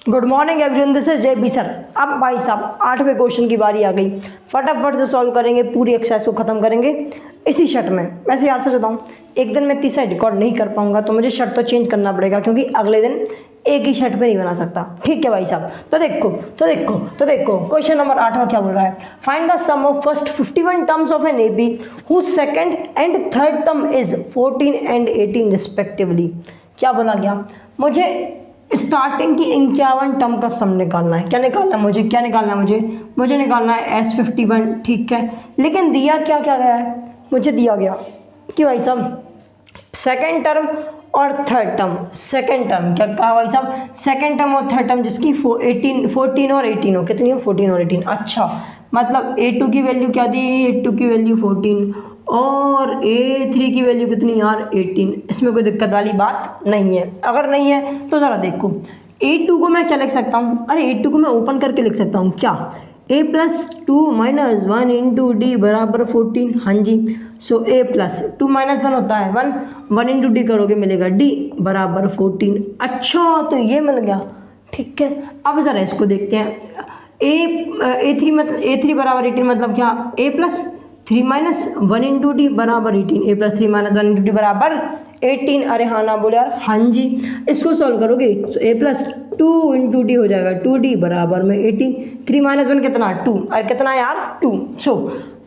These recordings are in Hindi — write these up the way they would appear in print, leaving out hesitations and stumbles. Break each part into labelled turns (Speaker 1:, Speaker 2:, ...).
Speaker 1: Good morning everyone, this is J B sir. अब भाई साहब 8वें क्वेश्चन की बारी आ गई। फटाफट से सॉल्व करेंगे, पूरी एक्सरसाइज को खत्म करेंगे इसी शर्ट में। वैसे यार सच बताऊँ, एक दिन मैं तीसरा रिकॉर्ड नहीं कर पाऊंगा तो मुझे शर्ट तो चेंज करना पड़ेगा, क्योंकि अगले दिन एक ही शर्ट पे नहीं बना सकता। ठीक है भाई साहब, तो देखो क्वेश्चन नंबर 8वां क्या बोल रहा है। Find the sum of first 51 terms of an AP whose second and third term is 14 and 18 respectively. क्या बोला गया, मुझे स्टार्टिंग की 51 टर्म का सम निकालना है। क्या निकालना है मुझे निकालना है S51। ठीक है, लेकिन दिया क्या गया है, मुझे दिया गया कि भाई साहब सेकेंड टर्म और थर्ड टर्म। सेकेंड टर्म क्या कहा भाई साहब, सेकेंड टर्म और थर्ड टर्म जिसकी 14 और 18 हो। कितनी हो, 14 और 18। अच्छा, मतलब A2 की वैल्यू क्या दी, A2 की वैल्यू 14 और A3 की वैल्यू कितनी यार 18। इसमें कोई दिक्कत वाली बात नहीं है। अगर नहीं है तो ज़रा देखो, A2 को मैं क्या लिख सकता हूँ, अरे A2 को मैं ओपन करके लिख सकता हूँ। क्या, A+2 - 1 इंटू डी बराबर 14। हाँ जी, सो A+2 - 1 होता है 1 इंटू डी करोगे मिलेगा D बराबर 14। अच्छा, तो ये मिल गया। ठीक है, अब ज़रा इसको देखते हैं। A3 बराबर 18 मतलब क्या, A+3 - 1 इंटू डी बराबर 18। A+3 - 1 इंटू डी बराबर 18। अरे हाँ ना बोले यार, हाँ जी। इसको सॉल्व करोगे तो A+2 इंटू डी हो जाएगा 2D बराबर में 18। 3 - 1 कितना, 2। अरे कितना यार, 2। सो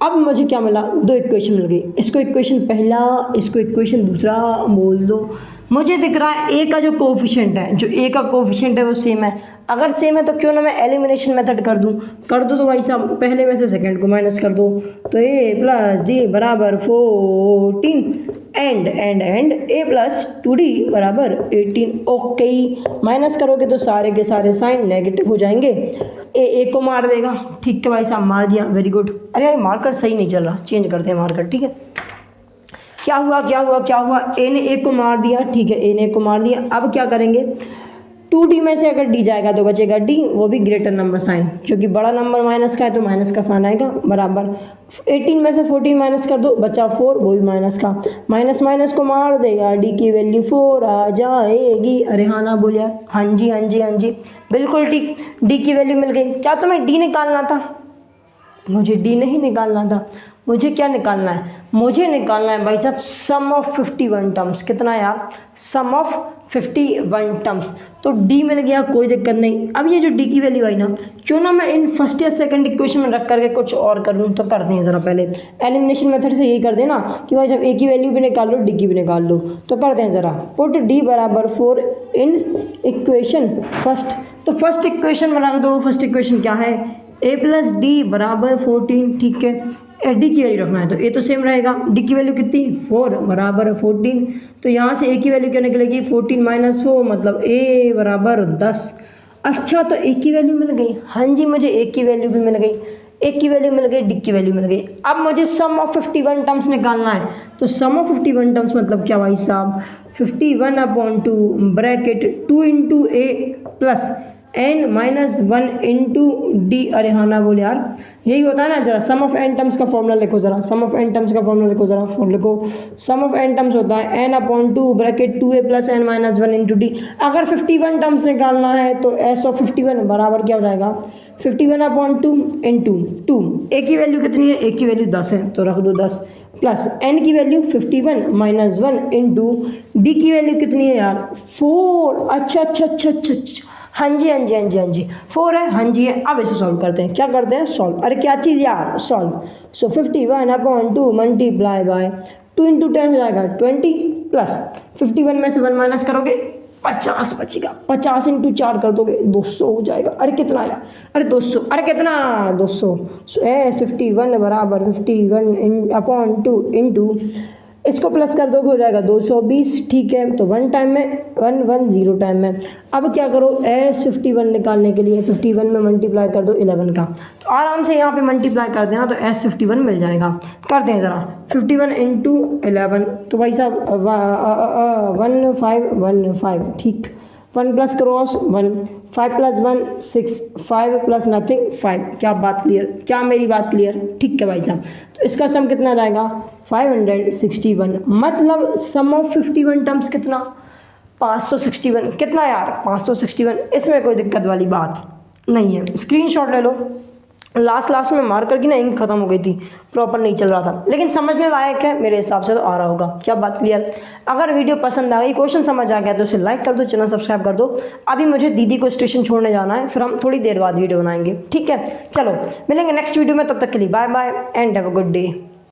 Speaker 1: अब मुझे क्या मिला, दो इक्वेशन मिल गई। इसको इक्वेशन पहला, इसको इक्वेशन दूसरा बोल दो। मुझे दिख रहा है A का जो कोफिशिएंट है वो सेम है। अगर सेम है तो क्यों ना मैं एलिमिनेशन मेथड कर दूं तो भाई साहब पहले में से सेकंड को माइनस कर दो, तो A+D बराबर 14 एंड A+2D बराबर 18। ओके, माइनस करोगे तो सारे के सारे साइन नेगेटिव हो जाएंगे। A को मार देगा। ठीक है भाई साहब, मार दिया, वेरी गुड। अरे मार्कर सही नहीं चल रहा, चेंज करते हैं मार्कर। ठीक है, क्या हुआ, A ने A को मार दिया। ठीक है, A ने A को मार दिया। अब क्या करेंगे, 2D में से अगर D जाएगा तो बचेगा D, वो भी ग्रेटर नंबर साइन, क्योंकि बड़ा नंबर माइनस का है तो माइनस का साइन आएगा बराबर। 18 में से 14 माइनस कर दो, बचा 4, वो भी माइनस का। माइनस को मार देगा, D की वैल्यू 4 आ जाएगी। अरे हाँ ना बोलिए, हाँ जी, बिल्कुल ठीक। D की वैल्यू मिल गई। क्या तुम्हें D निकालना था, मुझे D नहीं निकालना था। मुझे क्या निकालना है, मुझे निकालना है भाई साहब सम ऑफ 51 टर्म्स। कितना यार, सम ऑफ 51 टर्म्स। तो D मिल गया, कोई दिक्कत नहीं। अब ये जो D की वैल्यू आई ना, क्यों ना मैं इन फर्स्ट या सेकंड इक्वेशन में रख करके कुछ और कर लूँ। तो करते हैं ज़रा, पहले एलिमिनेशन मेथड से यही कर देना कि भाई साहब A की वैल्यू भी निकाल लो, D की भी निकाल लो। तो करते हैं ज़रा, पुट D बराबर 4 इन इक्वेशन फर्स्ट। तो फर्स्ट इक्वेशन में रख दो। फर्स्ट इक्वेशन क्या है, A+D बराबर 14। ठीक है, D की वैल्यू रखना है तो A तो सेम रहेगा। D की वैल्यू कितनी, 4 बराबर 14। तो यहाँ से A की वैल्यू क्या निकलेगी, 14 - 4 मतलब A बराबर 10। अच्छा, तो A की वैल्यू मिल गई। हाँ जी, मुझे A की वैल्यू भी मिल गई, A की वैल्यू मिल गई, D की वैल्यू मिल गई। अब मुझे सम ऑफ 51 टर्म्स निकालना है। तो सम ऑफ 51 टर्म्स मतलब क्या भाई साहब, 51/2 bracket 2 into A plus n - 1 into D. अरे हाँ ना बोले यार, यही होता है ना। जरा सम ऑफ n टर्म्स का फॉर्मूला लिखो, ज़रा सम ऑफ n टर्म्स का फॉर्मूला लिखो, ज़रा लिखो। सम ऑफ n टर्म्स होता है n/2 bracket 2a plus n - 1 into D. अगर 51 टर्म्स निकालना है तो S ऑफ 51 बराबर क्या हो जाएगा, 51/2 इंटू 2। A की वैल्यू कितनी है, A की वैल्यू 10 है तो रख दो 10, प्लस n की वैल्यू 51 - 1 इंटू डी की वैल्यू कितनी है यार, 4। अच्छा, हाँ जी 4 है, हाँ जी है। अब इसे सॉल्व करते हैं। क्या करते हैं, सॉल्व। अरे क्या चीज़ यार, solve. So 51/2 multiply by 2 into 10 हो जाएगा 20, प्लस 51 में से 1 माइनस करोगे 50 बचेगा। 50 इंटू 4 कर दोगे 200 हो जाएगा। अरे कितना यार, अरे 200, अरे कितना 200। सो S51 बराबर 51/2 इंटू इसको प्लस कर दोगे हो जाएगा 220। ठीक है, तो 1 टाइम में 1 टाइम में। अब क्या करो, S51 निकालने के लिए 51 में मल्टीप्लाई कर दो 11 का, तो आराम से यहाँ पे मल्टीप्लाई कर देना तो S51 मिल जाएगा। करते हैं ज़रा, 51 इंटू 11 तो भाई साहब 1515। ठीक, 1 प्लस क्रॉस 1, 5 + 1 6, 5 प्लस नथिंग 5। क्या बात क्लियर, क्या मेरी बात क्लियर। ठीक है भाई साहब, तो इसका सम कितना रहेगा, 561। मतलब सम ऑफ 51 टर्म्स कितना, 561 कितना यार 561, इसमें कोई दिक्कत वाली बात नहीं है। स्क्रीनशॉट ले लो। लास्ट में मार्कर की ना इंक खत्म हो गई थी, प्रॉपर नहीं चल रहा था, लेकिन समझने लायक है मेरे हिसाब से तो आ रहा होगा। क्या बात क्लियर? अगर वीडियो पसंद आ गई, क्वेश्चन समझ आ गया तो उसे लाइक कर दो, चैनल सब्सक्राइब कर दो। अभी मुझे दीदी को स्टेशन छोड़ने जाना है, फिर हम थोड़ी देर बाद वीडियो बनाएंगे, ठीक है? चलो मिलेंगे नेक्स्ट वीडियो में, तब तक के लिए bye bye and have a good day.